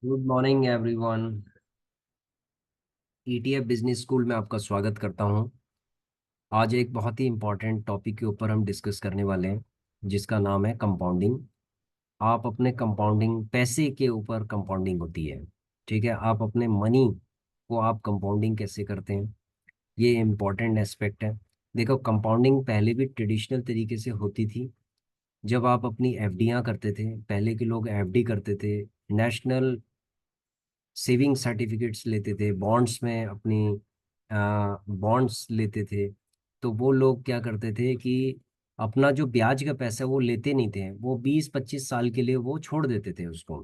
Good morning everyone. ETF business school में आपका स्वागत करता हूं। आज एक बहुत ही इम्पोर्टेंट टॉपिक के ऊपर हम डिस्कस करने वाले हैं, जिसका नाम है कंपाउंडिंग। आप अपने कंपाउंडिंग, पैसे के ऊपर कंपाउंडिंग होती है। ठीक है, आप अपने मनी को आप कंपाउंडिंग कैसे करते हैं, ये इम्पोर्टेंट एस्पेक्ट है। देखो, कंपाउंडिंग पहले भी ट्रेडिशनल तरीके से होती थी। जब आप अपनी एफडीआं करते थे, पहले के लोग एफडी करते थे, नेशनल सेविंग सर्टिफिकेट्स लेते थे, बॉन्ड्स में अपनी बॉन्ड्स लेते थे। तो वो लोग क्या करते थे कि अपना जो ब्याज का पैसा वो लेते नहीं थे, वो 20-25 साल के लिए वो छोड़ देते थे उसको।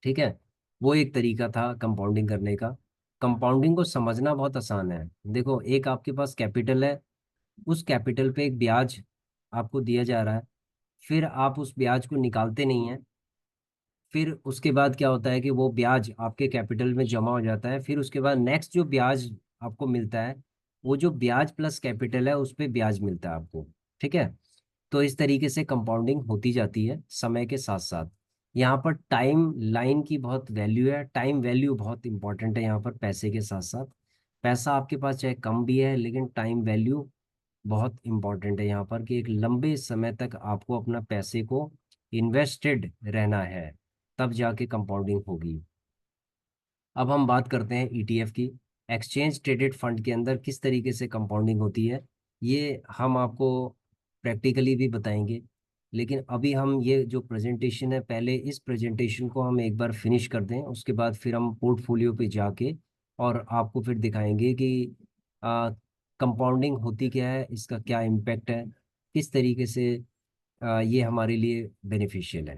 ठीक है, वो एक तरीका था कंपाउंडिंग करने का। कंपाउंडिंग को समझना बहुत आसान है। देखो, एक आपके पास कैपिटल है, उस कैपिटल पे एक ब्याज आपको दिया जा रहा है, फिर आप उस ब्याज को निकालते नहीं हैं। फिर उसके बाद क्या होता है कि वो ब्याज आपके कैपिटल में जमा हो जाता है, फिर उसके बाद नेक्स्ट जो ब्याज आपको मिलता है, वो जो ब्याज प्लस कैपिटल है उस पे ब्याज मिलता है आपको। ठीक है, तो इस तरीके से कंपाउंडिंग होती जाती है समय के साथ साथ। यहाँ पर टाइम लाइन की बहुत वैल्यू है, टाइम वैल्यू बहुत इंपॉर्टेंट है यहाँ पर पैसे के साथ साथ। पैसा आपके पास चाहे कम भी है, लेकिन टाइम वैल्यू बहुत इंपॉर्टेंट है यहाँ पर, कि एक लंबे समय तक आपको अपना पैसे को इन्वेस्टेड रहना है, तब जाके कंपाउंडिंग होगी। अब हम बात करते हैं ईटीएफ की। एक्सचेंज ट्रेडेड फंड के अंदर किस तरीके से कंपाउंडिंग होती है, ये हम आपको प्रैक्टिकली भी बताएंगे। लेकिन अभी हम ये जो प्रेजेंटेशन है, पहले इस प्रेजेंटेशन को हम एक बार फिनिश कर दें, उसके बाद फिर हम पोर्टफोलियो पे जाके और आपको फिर दिखाएंगे कि कंपाउंडिंग होती क्या है, इसका क्या इम्पेक्ट है, किस तरीके से ये हमारे लिए बेनिफिशियल है।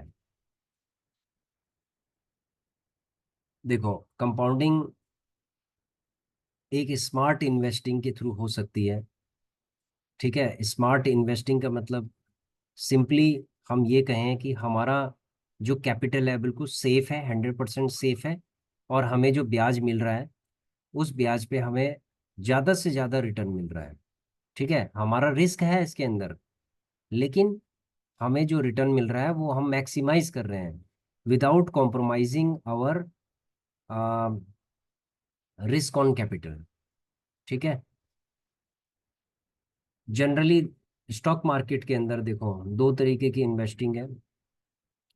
देखो, कंपाउंडिंग एक स्मार्ट इन्वेस्टिंग के थ्रू हो सकती है। ठीक है, स्मार्ट इन्वेस्टिंग का मतलब सिंपली हम ये कहें कि हमारा जो कैपिटल है बिल्कुल सेफ है, 100% सेफ है, और हमें जो ब्याज मिल रहा है उस ब्याज पे हमें ज़्यादा से ज़्यादा रिटर्न मिल रहा है। ठीक है, हमारा रिस्क है इसके अंदर, लेकिन हमें जो रिटर्न मिल रहा है वो हम मैक्सिमाइज कर रहे हैं without compromising our risk on capital. ठीक है, जनरली स्टॉक मार्केट के अंदर देखो, दो तरीके की इन्वेस्टिंग है।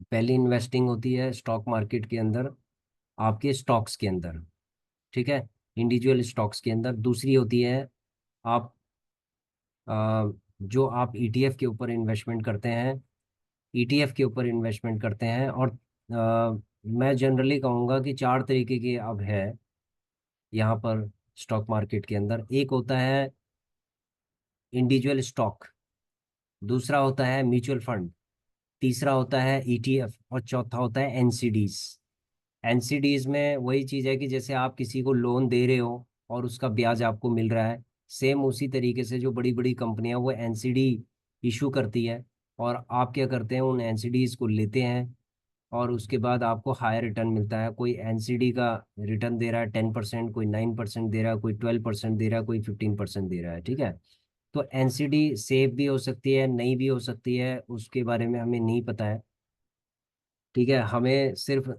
पहली इन्वेस्टिंग होती है स्टॉक मार्केट के अंदर, आपके स्टॉक्स के अंदर। ठीक है, इंडिविजुअल स्टॉक्स के अंदर। दूसरी होती है आप जो आप ईटीएफ के ऊपर इन्वेस्टमेंट करते हैं, ईटीएफ के ऊपर इन्वेस्टमेंट करते हैं। और मैं जनरली कहूँगा कि चार तरीके के अब है यहाँ पर स्टॉक मार्केट के अंदर। एक होता है इंडिविजुअल स्टॉक, दूसरा होता है म्यूचुअल फंड, तीसरा होता है ईटीएफ, और चौथा होता है एनसीडीज। एनसीडीज में वही चीज़ है कि जैसे आप किसी को लोन दे रहे हो और उसका ब्याज आपको मिल रहा है, सेम उसी तरीके से जो बड़ी बड़ी कंपनियां वो एनसीडी इशू करती है, और आप क्या करते हैं, उन एनसीडीज को लेते हैं, और उसके बाद आपको हायर रिटर्न मिलता है। कोई एनसीडी का रिटर्न दे रहा है 10%, कोई 9% दे रहा है, कोई 12% दे रहा है, कोई 15% दे रहा है। ठीक है, तो एनसीडी सेफ भी हो सकती है, नहीं भी हो सकती है, उसके बारे में हमें नहीं पता है। ठीक है, हमें सिर्फ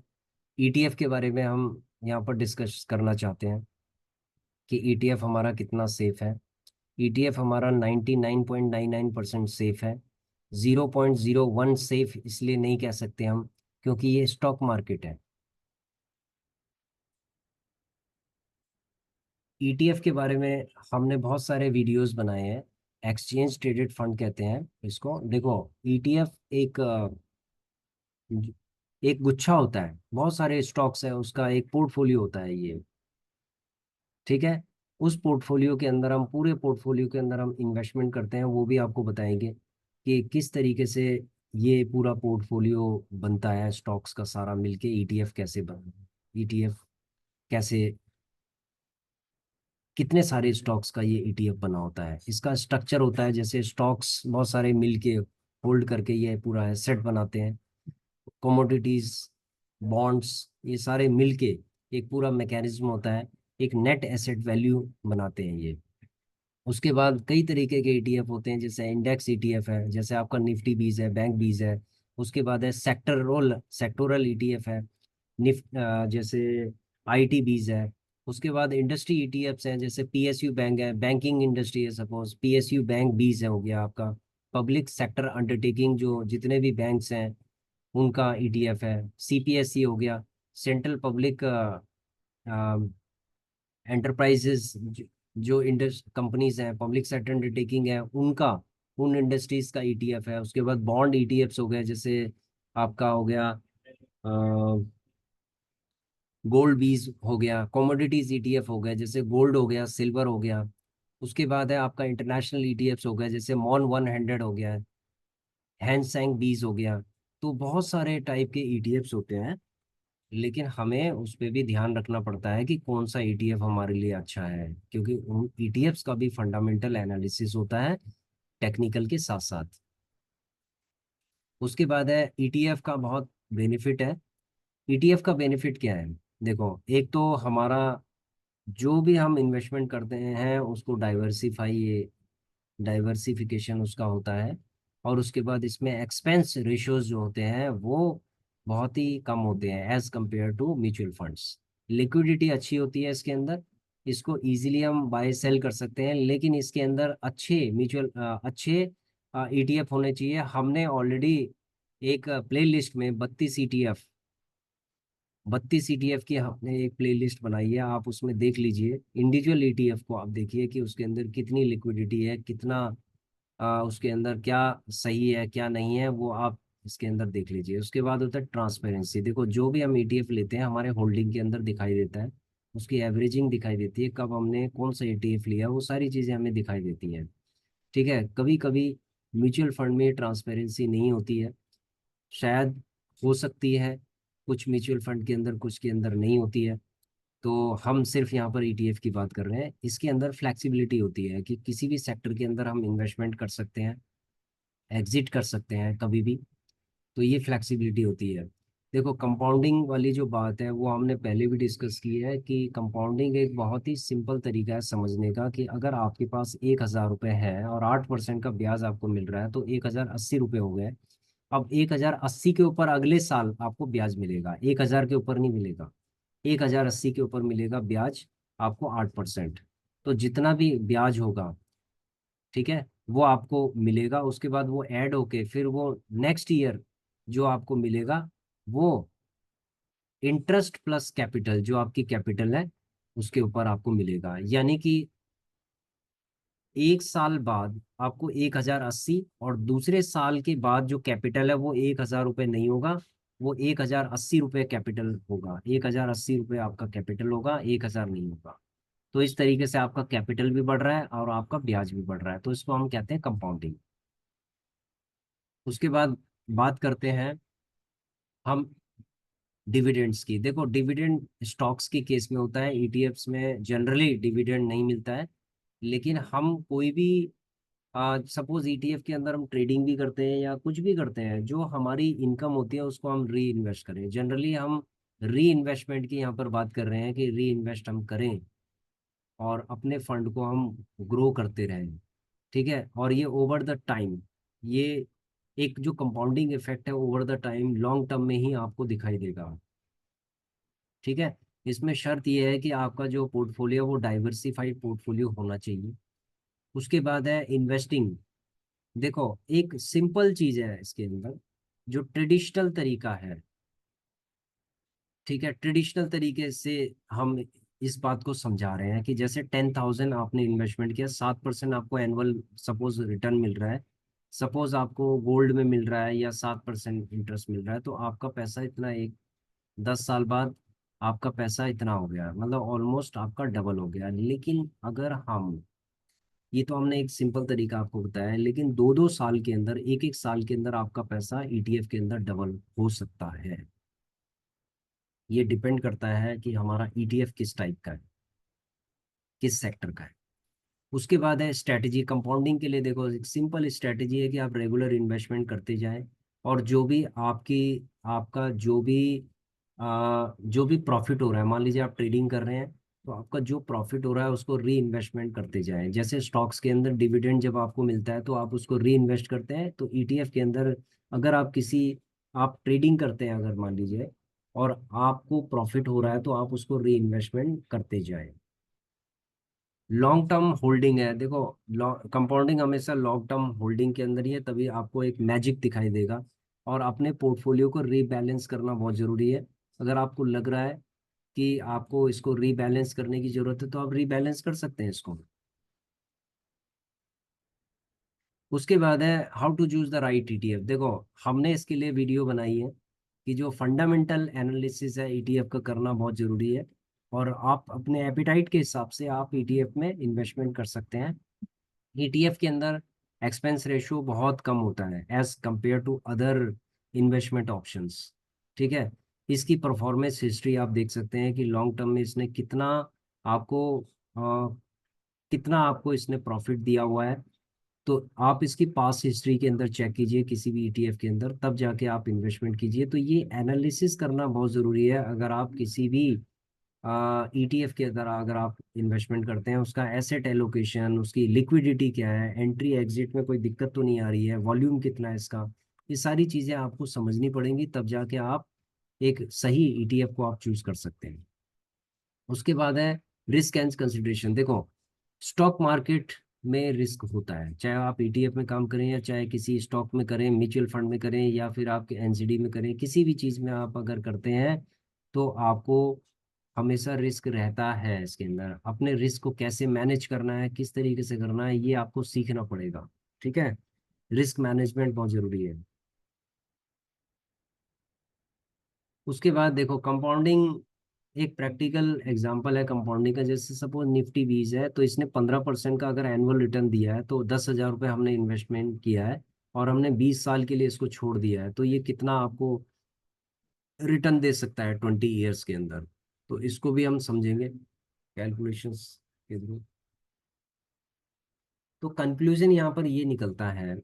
ईटीएफ के बारे में हम यहाँ पर डिस्कस करना चाहते हैं कि ईटीएफ हमारा कितना सेफ है। ईटीएफ हमारा 99.99% सेफ है। 0.01 सेफ इसलिए नहीं कह सकते हम, क्योंकि ये स्टॉक मार्केट है। ईटीएफ के बारे में हमने बहुत सारे वीडियोस बनाए हैं। एक्सचेंज ट्रेडेड फंड कहते हैं इसको। देखो, ईटीएफ एक गुच्छा होता है, बहुत सारे स्टॉक्स है, उसका एक पोर्टफोलियो होता है ये। ठीक है, उस पोर्टफोलियो के अंदर हम, पूरे पोर्टफोलियो के अंदर हम इन्वेस्टमेंट करते हैं, वो भी आपको बताएंगे कि किस तरीके से ये पूरा पोर्टफोलियो बनता है, स्टॉक्स का सारा मिलके ईटीएफ कैसे बन, ईटीएफ कैसे, कितने सारे स्टॉक्स का ये ईटीएफ बना होता है, इसका स्ट्रक्चर होता है। जैसे स्टॉक्स बहुत सारे मिलके होल्ड करके ये पूरा है सेट बनाते हैं, कमोडिटीज, बॉन्ड्स, ये सारे मिलके एक पूरा मैकेनिज्म होता है, एक नेट एसेट वैल्यू बनाते हैं ये। उसके बाद कई तरीके के ईटीएफ होते हैं, जैसे इंडेक्स ईटीएफ है, जैसे आपका निफ्टी बीज है, बैंक बीज है। उसके बाद है सेक्टरल सेक्टोरल ईटीएफ है, जैसे आईटीबीज है। उसके बाद इंडस्ट्री ईटीएफ्स हैं, जैसे पीएसयू बैंक है, बैंकिंग इंडस्ट्री है, सपोज पीएसयू बैंक बीज है हो गया आपका। पब्लिक सेक्टर अंडरटेकिंग, जो जितने भी बैंक्स हैं उनका ईटीएफ है। सीपीएसई हो गया, सेंट्रल पब्लिक एंटरप्राइजेस, जो इंडस्ट कंपनीज हैं, पब्लिक सेक्टर अंडरटेकिंग है उनका, उन इंडस्ट्रीज का ईटीएफ है। उसके बाद बॉन्ड ईटीएफ्स हो गए, जैसे आपका हो गया गोल्ड बीज हो गया, कमोडिटीज ईटीएफ हो गए, जैसे गोल्ड हो गया, सिल्वर हो गया। उसके बाद है आपका इंटरनेशनल ईटीएफ्स हो गए, जैसे मॉन 100 हो गया, हैंसैंग बीज हो गया। तो बहुत सारे टाइप के ईटीएफ्स होते हैं, लेकिन हमें उस पर भी ध्यान रखना पड़ता है कि कौन सा ईटीएफ हमारे लिए अच्छा है, क्योंकि उन ईटीएफ्स का भी फंडामेंटल एनालिसिस होता है टेक्निकल के साथ साथ। उसके बाद है ईटीएफ का बहुत बेनिफिट है। ईटीएफ का बेनिफिट क्या है? देखो, एक तो हमारा जो भी हम इन्वेस्टमेंट करते हैं उसको डाइवर्सिफिकेशन उसका होता है। और उसके बाद इसमें एक्सपेंस रेशियोज जो होते हैं वो बहुत ही कम होते हैं as compared to mutual funds. Liquidity अच्छी होती है इसके अंदर, इसको इजीली हम बाय सेल कर सकते हैं। लेकिन इसके अंदर अच्छे ईटीएफ होने चाहिए। हमने ऑलरेडी एक प्ले लिस्ट में 32 ईटीएफ की हमने एक प्लेलिस्ट बनाई है, आप उसमें देख लीजिए। इंडिविजुअल ईटीएफ को आप देखिए कि उसके अंदर कितनी लिक्विडिटी है, कितना उसके अंदर क्या सही है क्या नहीं है, वो आप इसके अंदर देख लीजिए। उसके बाद होता है ट्रांसपेरेंसी। देखो, जो भी हम ईटीएफ लेते हैं हमारे होल्डिंग के अंदर दिखाई देता है, उसकी एवरेजिंग दिखाई देती है, कब हमने कौन सा ईटीएफ लिया, वो सारी चीज़ें हमें दिखाई देती हैं। ठीक है, कभी कभी म्यूचुअल फंड में ट्रांसपेरेंसी नहीं होती है, शायद हो सकती है कुछ म्यूचुअल फंड के अंदर, कुछ के अंदर नहीं होती है। तो हम सिर्फ यहाँ पर ईटीएफ की बात कर रहे हैं। इसके अंदर फ्लेक्सिबिलिटी होती है कि किसी भी सेक्टर के अंदर हम इन्वेस्टमेंट कर सकते हैं, एग्जिट कर सकते हैं कभी भी। तो ये फ्लेक्सिबिलिटी होती है। देखो, कंपाउंडिंग वाली जो बात है वो हमने पहले भी डिस्कस की है कि कंपाउंडिंग एक बहुत ही सिंपल तरीका है समझने का, कि अगर आपके पास 1,000 रुपये है और 8% का ब्याज आपको मिल रहा है, तो 1,080 रुपये हो गए। अब 1,080 के ऊपर अगले साल आपको ब्याज मिलेगा, 1,000 के ऊपर नहीं मिलेगा, 1,080 के ऊपर मिलेगा ब्याज आपको 8%। तो जितना भी ब्याज होगा, ठीक है, वो आपको मिलेगा। उसके बाद वो ऐड होके फिर वो नेक्स्ट ईयर जो आपको मिलेगा, वो इंटरेस्ट प्लस कैपिटल, जो आपकी कैपिटल है उसके ऊपर आपको मिलेगा। यानी कि एक साल बाद आपको 1,080, और दूसरे साल के बाद जो कैपिटल है वो 1,000 रुपये नहीं होगा, वो 1,080 रुपये कैपिटल होगा। 1,080 रुपये आपका कैपिटल होगा, 1,000 नहीं होगा। तो इस तरीके से आपका कैपिटल भी बढ़ रहा है और आपका ब्याज भी बढ़ रहा है, तो इसको हम कहते हैं कंपाउंडिंग। उसके बाद बात करते हैं हम डिविडेंड्स की। देखो, डिविडेंड स्टॉक्स के केस में होता है, ईटीएफ्स में जनरली डिविडेंड नहीं मिलता है। लेकिन हम कोई भी सपोज ईटीएफ के अंदर हम ट्रेडिंग भी करते हैं या कुछ भी करते हैं, जो हमारी इनकम होती है उसको हम री इन्वेस्ट करें। जनरली हम री इन्वेस्टमेंट की यहाँ पर बात कर रहे हैं कि री इन्वेस्ट हम करें और अपने फंड को हम ग्रो करते रहें। ठीक है, और ये ओवर द टाइम, ये एक जो कंपाउंडिंग इफेक्ट है over the time long term में ही आपको दिखाई देगा। ठीक है, इसमें शर्त यह है कि आपका जो पोर्टफोलियो वो डाइवर्सिफाइड पोर्टफोलियो होना चाहिए। उसके बाद है इन्वेस्टिंग। देखो, एक सिंपल चीज है इसके अंदर, जो ट्रेडिशनल तरीका है, ठीक है, ट्रेडिशनल तरीके से हम इस बात को समझा रहे हैं कि जैसे 10,000 आपने इन्वेस्टमेंट किया, 7% आपको एनुअल सपोज रिटर्न मिल रहा है, सपोज आपको गोल्ड में मिल रहा है या 7% इंटरेस्ट मिल रहा है, तो आपका पैसा इतना, एक 10 साल बाद आपका पैसा इतना हो गया, मतलब ऑलमोस्ट आपका डबल हो गया। लेकिन अगर हम, ये तो हमने एक सिंपल तरीका आपको बताया है, लेकिन 2-2 साल के अंदर, एक एक साल के अंदर आपका पैसा ईटीएफ के अंदर डबल हो सकता है। ये डिपेंड करता है कि हमारा ईटीएफ किस टाइप का है, किस सेक्टर का है। उसके बाद है स्ट्रैटेजी कंपाउंडिंग के लिए। देखो, एक सिंपल स्ट्रैटेजी है कि आप रेगुलर इन्वेस्टमेंट करते जाएं, और जो भी आपका जो भी प्रॉफिट हो रहा है, मान लीजिए आप ट्रेडिंग कर रहे हैं, तो आपका जो प्रॉफिट हो रहा है उसको री इन्वेस्टमेंट करते जाएं। जैसे स्टॉक्स के अंदर डिविडेंड जब आपको मिलता है तो आप उसको री इन्वेस्ट करते हैं, तो ईटीएफ के अंदर अगर आप ट्रेडिंग करते हैं, अगर मान लीजिए और आपको प्रॉफिट हो रहा है तो आप उसको री इन्वेस्टमेंट करते जाए। लॉन्ग टर्म होल्डिंग है, देखो कंपाउंडिंग हमेशा लॉन्ग टर्म होल्डिंग के अंदर ही है, तभी आपको एक मैजिक दिखाई देगा। और अपने पोर्टफोलियो को रीबैलेंस करना बहुत जरूरी है। अगर आपको लग रहा है कि आपको इसको रीबैलेंस करने की जरूरत है तो आप रीबैलेंस कर सकते हैं इसको। उसके बाद है how to choose the right ETF. देखो, हमने इसके लिए वीडियो बनाई है कि जो फंडामेंटल एनालिसिस है ईटीएफ का करना बहुत जरूरी है। और आप अपने एपिटाइट के हिसाब से आप ईटीएफ में इन्वेस्टमेंट कर सकते हैं। ईटीएफ के अंदर एक्सपेंस रेशियो बहुत कम होता है as compared to other investment options. ठीक है। इसकी परफॉर्मेंस हिस्ट्री आप देख सकते हैं कि लॉन्ग टर्म में इसने आपको अ, कितना आपको इसने प्रॉफिट दिया हुआ है। तो आप इसकी पास हिस्ट्री के अंदर चेक कीजिए किसी भी ईटीएफ के अंदर, तब जाके आप इन्वेस्टमेंट कीजिए। तो ये एनालिसिस करना बहुत ज़रूरी है। अगर आप किसी भी ईटीएफ के अंदर अगर आप इन्वेस्टमेंट करते हैं, उसका एसेट एलोकेशन, उसकी लिक्विडिटी क्या है, एंट्री एग्जिट में कोई दिक्कत तो नहीं आ रही है, वॉल्यूम कितना है इसका, ये सारी चीज़ें आपको समझनी पड़ेंगी, तब जाके आप एक सही ईटीएफ को आप चूज कर सकते हैं। उसके बाद है रिस्क एंड कंसिडरेशन। देखो, स्टॉक मार्केट में रिस्क होता है, चाहे आप ईटीएफ में काम करें या चाहे किसी स्टॉक में करें, म्यूचुअल फंड में करें या फिर आपके एनसीडी में करें, किसी भी चीज़ में आप अगर करते हैं तो आपको हमेशा रिस्क रहता है। इसके अंदर अपने रिस्क को कैसे मैनेज करना है, किस तरीके से करना है, ये आपको सीखना पड़ेगा। ठीक है। रिस्क मैनेजमेंट बहुत जरूरी है। उसके बाद देखो, कंपाउंडिंग एक प्रैक्टिकल एग्जांपल है कंपाउंडिंग का। जैसे सपोज निफ्टी 20 है तो इसने 15% का अगर एनुअल रिटर्न दिया है, तो 10,000 रुपये हमने इन्वेस्टमेंट किया है और हमने 20 साल के लिए इसको छोड़ दिया है, तो ये कितना आपको रिटर्न दे सकता है 20 ईयर्स के अंदर। तो इसको भी हम समझेंगे कैलकुलेशंस के थ्रू। तो कंक्लूजन यहाँ पर ये निकलता है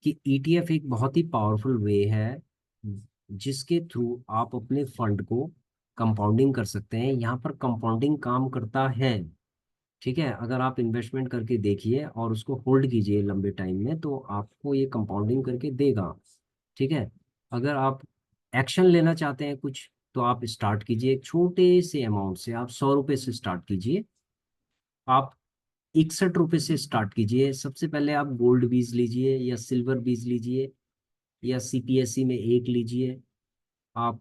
कि ईटीएफ एक बहुत ही पावरफुल वे है जिसके थ्रू आप अपने फंड को कंपाउंडिंग कर सकते हैं। यहाँ पर कंपाउंडिंग काम करता है। ठीक है। अगर आप इन्वेस्टमेंट करके देखिए और उसको होल्ड कीजिए लंबे टाइम में, तो आपको ये कंपाउंडिंग करके देगा। ठीक है। अगर आप एक्शन लेना चाहते हैं कुछ, तो आप स्टार्ट कीजिए एक छोटे से अमाउंट से, आप 100 रुपये से स्टार्ट कीजिए। आप 61 रुपये से स्टार्ट कीजिए। सबसे पहले आप गोल्ड बीज लीजिए या सिल्वर बीज लीजिए या सीपीएसई में एक लीजिए। आप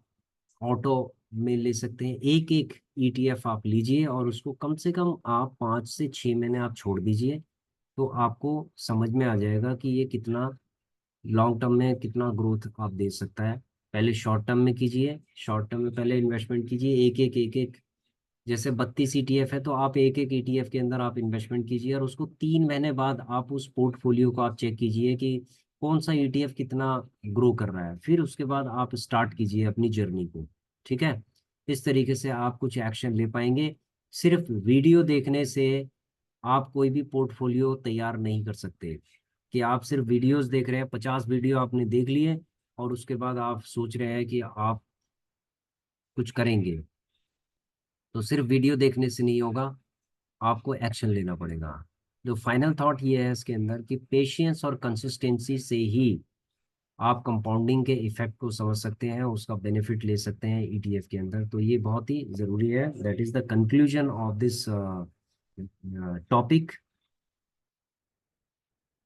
ऑटो में ले सकते हैं। एक एक ईटीएफ आप लीजिए और उसको कम से कम आप 5 से 6 महीने आप छोड़ दीजिए। तो आपको समझ में आ जाएगा कि ये कितना लॉन्ग टर्म में कितना ग्रोथ आप दे सकता है। पहले शॉर्ट टर्म में कीजिए, शॉर्ट टर्म में पहले इन्वेस्टमेंट कीजिए एक एक। जैसे 32 ईटीएफ है तो आप एक एक ईटीएफ के अंदर आप इन्वेस्टमेंट कीजिए और उसको 3 महीने बाद आप उस पोर्टफोलियो को आप चेक कीजिए कि कौन सा ईटीएफ कितना ग्रो कर रहा है। फिर उसके बाद आप स्टार्ट कीजिए अपनी जर्नी को। ठीक है। इस तरीके से आप कुछ एक्शन ले पाएंगे। सिर्फ वीडियो देखने से आप कोई भी पोर्टफोलियो तैयार नहीं कर सकते। कि आप सिर्फ वीडियोस देख रहे हैं, 50 वीडियो आपने देख लिए और उसके बाद आप सोच रहे हैं कि आप कुछ करेंगे, तो सिर्फ वीडियो देखने से नहीं होगा, आपको एक्शन लेना पड़ेगा। जो फाइनल थॉट ये है इसके अंदर कि पेशेंस और कंसिस्टेंसी से ही आप कंपाउंडिंग के इफेक्ट को समझ सकते हैं, उसका बेनिफिट ले सकते हैं ईटीएफ के अंदर। तो ये बहुत ही जरूरी है। That is the conclusion of this topic.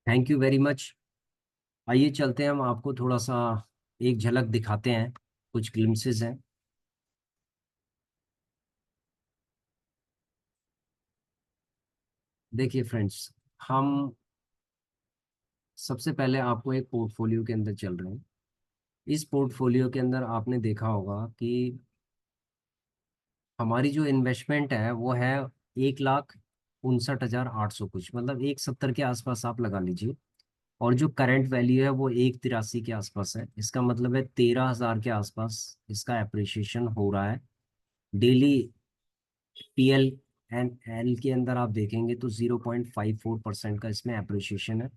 Thank you very much. आइए चलते हैं, हम आपको थोड़ा सा एक झलक दिखाते हैं, कुछ ग्लिम्सेस हैं। देखिए फ्रेंड्स, हम सबसे पहले आपको एक पोर्टफोलियो के अंदर चल रहे हैं। इस पोर्टफोलियो के अंदर आपने देखा होगा कि हमारी जो इन्वेस्टमेंट है वो है 1,59,800 कुछ, मतलब 170 के आसपास आप लगा लीजिए। और जो करंट वैल्यू है वो 1,83 के आसपास है। इसका मतलब है 13,000 के आसपास इसका एप्रिसिएशन हो रहा है डेली। पीएल एंड एल के अंदर आप देखेंगे तो 0.54% का इसमें एप्रिसिएशन है।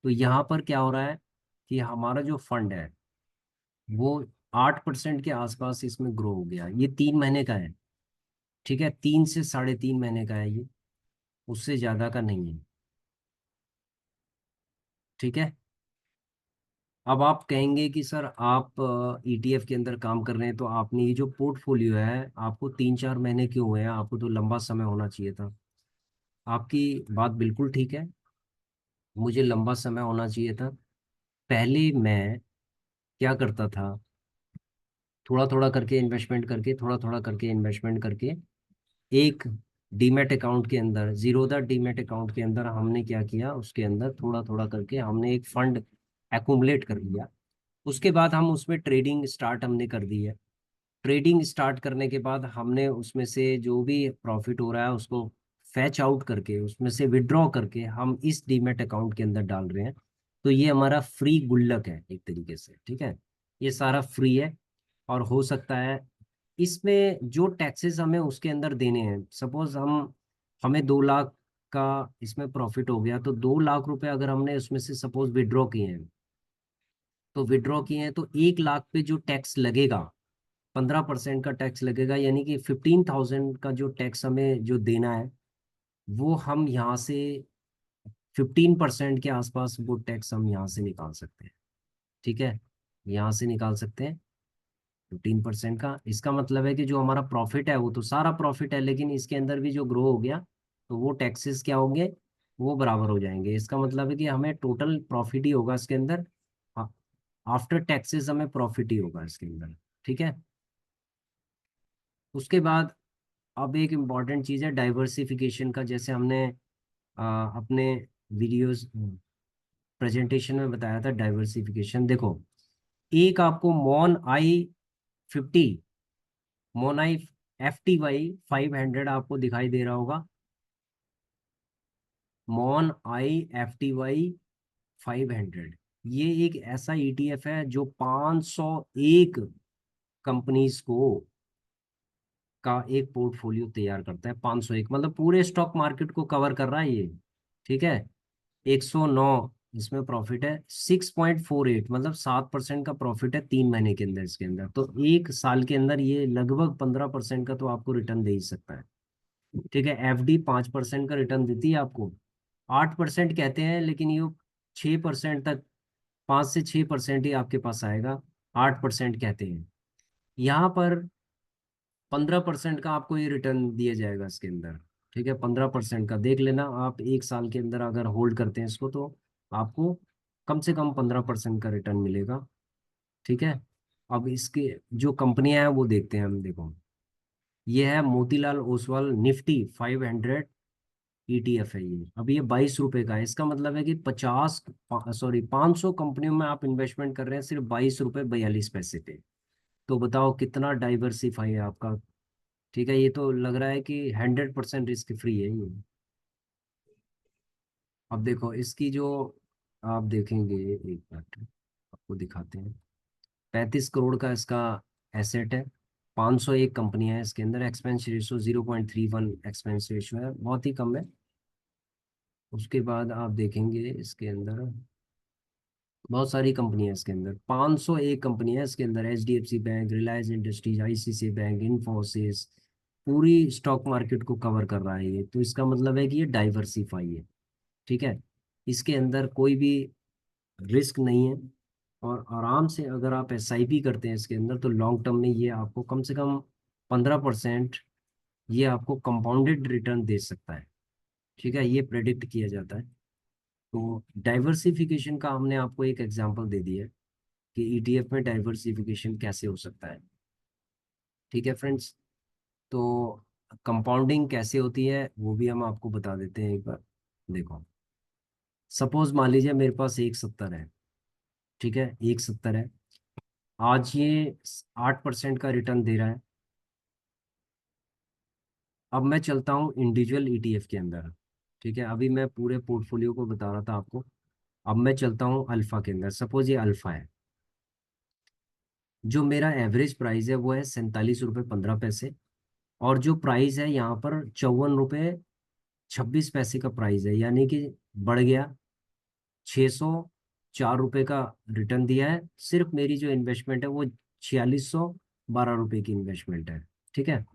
तो यहाँ पर क्या हो रहा है कि हमारा जो फंड है वो 8% के आसपास इसमें ग्रो हो गया। ये 3 महीने का है। ठीक है, 3 से 3.5 महीने का है ये, उससे ज्यादा का नहीं है। ठीक है। अब आप कहेंगे कि सर आप ईटीएफ के अंदर काम कर रहे हैं, तो आपने ये जो पोर्टफोलियो है, आपको 3-4 महीने क्यों हुए हैं, आपको तो लंबा समय होना चाहिए था। आपकी बात बिल्कुल ठीक है, मुझे लंबा समय होना चाहिए था। पहले मैं क्या करता था, थोड़ा थोड़ा करके इन्वेस्टमेंट करके, थोड़ा थोड़ा करके इन्वेस्टमेंट करके, एक डीमैट अकाउंट के अंदर, जीरोधा डीमैट अकाउंट के अंदर हमने क्या किया, उसके अंदर थोड़ा थोड़ा करके हमने एक फंड एक्यूमुलेट कर लिया। उसके बाद हम उसमें ट्रेडिंग स्टार्ट हमने कर दी है। ट्रेडिंग स्टार्ट करने के बाद हमने उसमें से जो भी प्रॉफिट हो रहा है उसको फैच आउट करके, उसमें से विड्रॉ करके हम इस डीमैट अकाउंट के अंदर डाल रहे हैं। तो ये हमारा फ्री गुल्लक है एक तरीके से, ठीक है। ये सारा फ्री है। और हो सकता है इसमें जो टैक्सेस हमें उसके अंदर देने हैं, सपोज हमें 2 लाख का इसमें प्रॉफिट हो गया, तो 2 लाख रुपए अगर हमने उसमें से सपोज विड्रॉ किए हैं, तो विड्रॉ किए हैं तो 1 लाख पे जो टैक्स लगेगा, 15% का टैक्स लगेगा, यानी कि 15,000 का जो टैक्स हमें जो देना है, वो हम यहाँ से 15% के आसपास वो टैक्स हम यहाँ से निकाल सकते हैं। ठीक है, यहाँ से निकाल सकते हैं 15% का। इसका मतलब है कि जो हमारा प्रॉफिट है वो तो सारा प्रॉफिट है, लेकिन इसके अंदर भी जो ग्रो हो गया, तो वो टैक्सेस क्या होंगे, वो बराबर हो जाएंगे। इसका मतलब है कि हमें टोटल प्रॉफिट ही होगा इसके अंदर, आफ्टर टैक्सेस हमें प्रॉफिट ही होगा इसके अंदर। ठीक है। उसके बाद अब एक इम्पॉर्टेंट चीज़ है डाइवर्सिफिकेशन का, जैसे हमने अपने वीडियोस प्रेजेंटेशन में बताया था डाइवर्सिफिकेशन। देखो, एक आपको मोन आई 50, मोन आई FTY 500 आपको दिखाई दे रहा होगा। मोन आई FTY 500, ये एक ऐसा ETF है जो 501 कंपनीज को का एक पोर्टफोलियो तैयार करता है। 501 मतलब पूरे स्टॉक मार्केट को कवर कर रहा है ये। ठीक है। 109 इसमें प्रॉफिट है, 6.48 मतलब 7% का प्रॉफिट है 3 महीने के अंदर इसके अंदर। तो 1 साल के अंदर ये लगभग 15% का तो आपको रिटर्न दे ही सकता है। ठीक है। FD 5% का रिटर्न देती है आपको, 8% कहते हैं, लेकिन ये 6% तक, 5 से 6% ही आपके पास आएगा, 8% कहते हैं। यहाँ पर 15% का आपको ये रिटर्न दिया जाएगा इसके अंदर। ठीक है, 15% का देख लेना आप, 1 साल के अंदर अगर होल्ड करते हैं इसको, तो आपको कम से कम 15% का रिटर्न मिलेगा। ठीक है। अब इसके जो कंपनियां हैं वो देखते हैं हम। देखो, ये है मोतीलाल ओसवाल निफ्टी 500 ETF है ये। अब ये 22 रुपए का है। इसका मतलब है कि 500 कंपनियों में आप इन्वेस्टमेंट कर रहे हैं सिर्फ 22 रुपए 42 पैसे पे। तो बताओ कितना डाइवर्सिफाई है आपका। ठीक है, ये तो लग रहा है कि 100% रिस्क फ्री है ये। अब देखो इसकी जो आप देखेंगे, एक मिनट आपको दिखाते हैं। 35 करोड़ का इसका एसेट है, 501 कंपनियां हैं इसके अंदर, एक्सपेंस रेशो 0.31 एक्सपेंस रेशो है, बहुत ही कम है। उसके बाद आप देखेंगे इसके अंदर बहुत सारी कंपनियां हैं इसके अंदर, 501 कंपनियां हैं इसके अंदर, HDFC bank, Reliance industries, ICICI bank, Infosys, पूरी स्टॉक मार्केट को कवर कर रहा है ये। तो इसका मतलब है कि ये डाइवर्सिफाई है। ठीक है, इसके अंदर कोई भी रिस्क नहीं है। और आराम से अगर आप SIP करते हैं इसके अंदर, तो लॉन्ग टर्म में ये आपको कम से कम 15% ये आपको कंपाउंडेड रिटर्न दे सकता है। ठीक है, ये प्रेडिक्ट किया जाता है। तो डाइवर्सिफिकेशन का हमने आपको एक एग्जांपल दे दिया है कि ETF में डाइवर्सिफिकेशन कैसे हो सकता है। ठीक है फ्रेंड्स, तो कंपाउंडिंग कैसे होती है वो भी हम आपको बता देते हैं एक बार। देखो, सपोज मान लीजिए मेरे पास 170 है। ठीक है, 170 है, आज ये 8% का रिटर्न दे रहा है। अब मैं चलता हूँ इंडिविजुअल ETF के अंदर। ठीक है, अभी मैं पूरे पोर्टफोलियो को बता रहा था आपको। अब मैं चलता हूँ अल्फा के अंदर, सपोज ये अल्फा है। जो मेरा एवरेज प्राइस है वो है 47 रुपये 15 पैसे, और जो प्राइस है यहाँ पर 54 रुपये 26 पैसे का प्राइस है, यानी कि बढ़ गया। 604 रुपये का रिटर्न दिया है। सिर्फ मेरी जो इन्वेस्टमेंट है वो 4612 रुपये की इन्वेस्टमेंट है। ठीक है।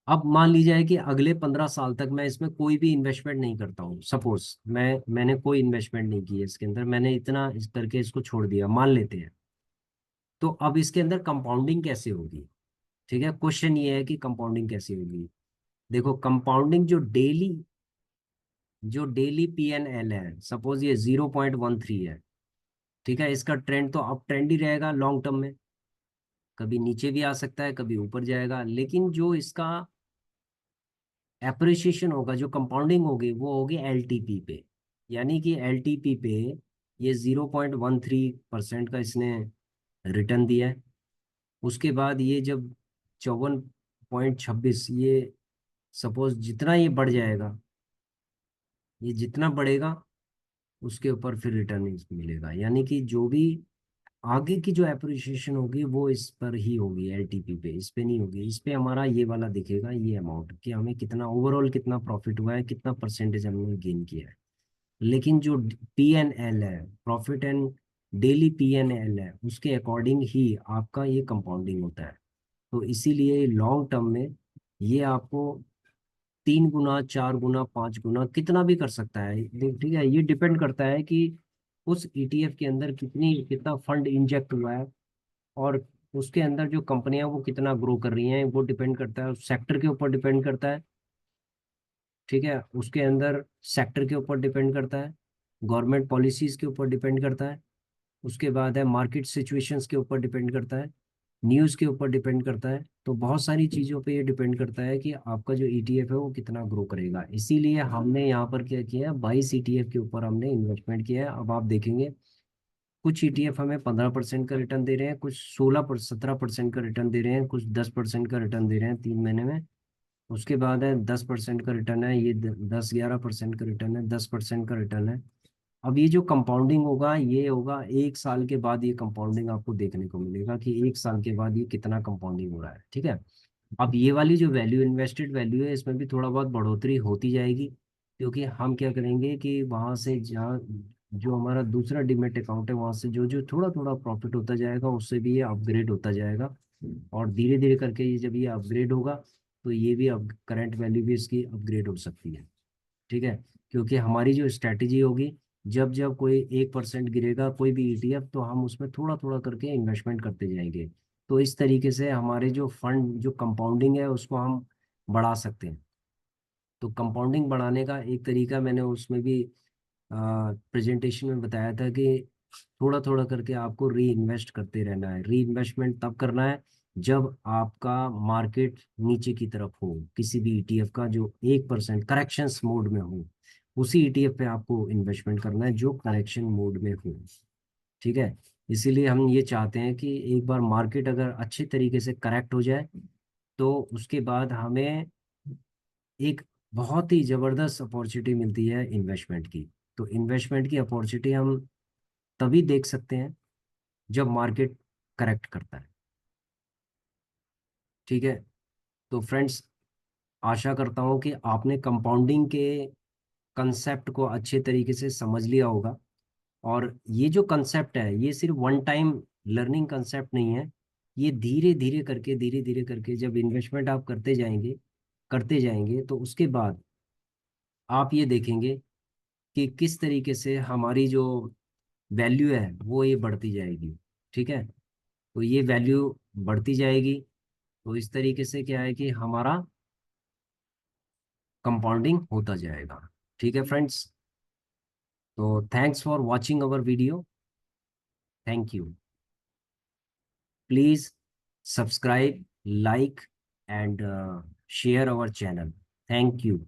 अब मान लीजिए कि अगले 15 साल तक मैं इसमें कोई भी इन्वेस्टमेंट नहीं करता हूँ, सपोज मैंने कोई इन्वेस्टमेंट नहीं की है इसके अंदर, मैंने इतना इस करके इसको छोड़ दिया, मान लेते हैं। तो अब इसके अंदर कंपाउंडिंग कैसे होगी? ठीक है, क्वेश्चन ये है कि कंपाउंडिंग कैसे होगी। देखो, कंपाउंडिंग जो डेली PNL है, सपोज ये 0.13 है। ठीक है, इसका ट्रेंड तो अप ट्रेंड ही रहेगा लॉन्ग टर्म में, कभी नीचे भी आ सकता है, कभी ऊपर जाएगा, लेकिन जो इसका एप्रिसिएशन होगा, जो कंपाउंडिंग होगी, वो होगी LTP पे। यानी कि LTP पे ये 0.13% का इसने रिटर्न दिया है। उसके बाद ये जब 54.26, ये सपोज जितना ये बढ़ जाएगा, ये जितना बढ़ेगा उसके ऊपर फिर रिटर्न मिलेगा। यानी कि जो भी आगे की जो एप्रिसिएशन होगी वो इस पर ही होगी, LTP पे, इस पे नहीं होगी। इस पे हमारा ये वाला दिखेगा, ये अमाउंट कि हमें कितना ओवरऑल कितना प्रॉफिट हुआ है, कितना परसेंटेज हमने गेन किया है। लेकिन जो PNL है, प्रॉफिट एंड डेली PNL है, उसके अकॉर्डिंग ही आपका ये कंपाउंडिंग होता है। तो इसीलिए लॉन्ग टर्म में ये आपको 3 गुना, 4 गुना, 5 गुना कितना भी कर सकता है। ठीक है, ये डिपेंड करता है कि उस ETF के अंदर कितना फंड इंजेक्ट हुआ है, और उसके अंदर जो कंपनियां वो कितना ग्रो कर रही हैं, वो डिपेंड करता है, सेक्टर के ऊपर डिपेंड करता है। ठीक है, उसके अंदर सेक्टर के ऊपर डिपेंड करता है, गवर्नमेंट पॉलिसीज के ऊपर डिपेंड करता है, उसके बाद है मार्केट सिचुएशंस के ऊपर डिपेंड करता है, न्यूज़ के ऊपर डिपेंड करता है। तो बहुत सारी चीज़ों पे ये डिपेंड करता है कि आपका जो ETF है वो कितना ग्रो करेगा। इसीलिए हमने यहाँ पर क्या किया है, 22 ETF के ऊपर हमने इन्वेस्टमेंट किया है। अब आप देखेंगे कुछ ETF हमें 15% का रिटर्न दे रहे हैं, कुछ 17% का रिटर्न दे रहे हैं, कुछ 10% का रिटर्न दे रहे हैं 3 महीने में। उसके बाद है 10% का रिटर्न है, ये 10-11% का रिटर्न है, 10% का रिटर्न है। अब ये जो कंपाउंडिंग होगा, ये होगा 1 साल के बाद, ये कंपाउंडिंग आपको देखने को मिलेगा कि 1 साल के बाद ये कितना कंपाउंडिंग हो रहा है। ठीक है, अब ये वाली जो वैल्यू, इन्वेस्टेड वैल्यू है, इसमें भी थोड़ा बहुत बढ़ोतरी होती जाएगी, क्योंकि हम क्या करेंगे कि वहां से जहाँ जो हमारा दूसरा डिमेट अकाउंट है, वहां से जो जो थोड़ा थोड़ा प्रॉफिट होता जाएगा, उससे भी ये अपग्रेड होता जाएगा। और धीरे धीरे करके ये जब ये अपग्रेड होगा, तो ये भी अब करंट वैल्यू भी इसकी अपग्रेड हो सकती है। ठीक है, क्योंकि हमारी जो स्ट्रैटेजी होगी, जब जब कोई 1% गिरेगा कोई भी ETF, तो हम उसमें थोड़ा थोड़ा करके इन्वेस्टमेंट करते जाएंगे। तो इस तरीके से हमारे जो फंड, जो कंपाउंडिंग है, उसको हम बढ़ा सकते हैं। तो कंपाउंडिंग बढ़ाने का एक तरीका मैंने उसमें भी प्रेजेंटेशन में बताया था कि थोड़ा थोड़ा करके आपको री इन्वेस्ट करते रहना है। री इन्वेस्टमेंट तब करना है जब आपका मार्केट नीचे की तरफ हो, किसी भी ETF का जो 1% करेक्शंस मोड में हो, उसी ETF पे आपको इन्वेस्टमेंट करना है जो करेक्शन मोड में हो। ठीक है, इसीलिए हम ये चाहते हैं कि एक बार मार्केट अगर अच्छे तरीके से करेक्ट हो जाए, तो उसके बाद हमें एक बहुत ही जबरदस्त अपॉर्चुनिटी मिलती है इन्वेस्टमेंट की। तो इन्वेस्टमेंट की अपॉर्चुनिटी हम तभी देख सकते हैं जब मार्केट करेक्ट करता है। ठीक है, तो फ्रेंड्स, आशा करता हूँ कि आपने कंपाउंडिंग के कंसेप्ट को अच्छे तरीके से समझ लिया होगा। और ये जो कंसेप्ट है, ये सिर्फ वन टाइम लर्निंग कंसेप्ट नहीं है। ये धीरे धीरे करके जब इन्वेस्टमेंट आप करते जाएंगे, तो उसके बाद आप ये देखेंगे कि किस तरीके से हमारी जो वैल्यू है वो ये बढ़ती जाएगी। ठीक है, तो ये वैल्यू बढ़ती जाएगी, तो इस तरीके से क्या है कि हमारा कंपाउंडिंग होता जाएगा। ठीक है फ्रेंड्स, तो thanks for watching our video. Thank you. Please subscribe, like and share our channel. Thank you.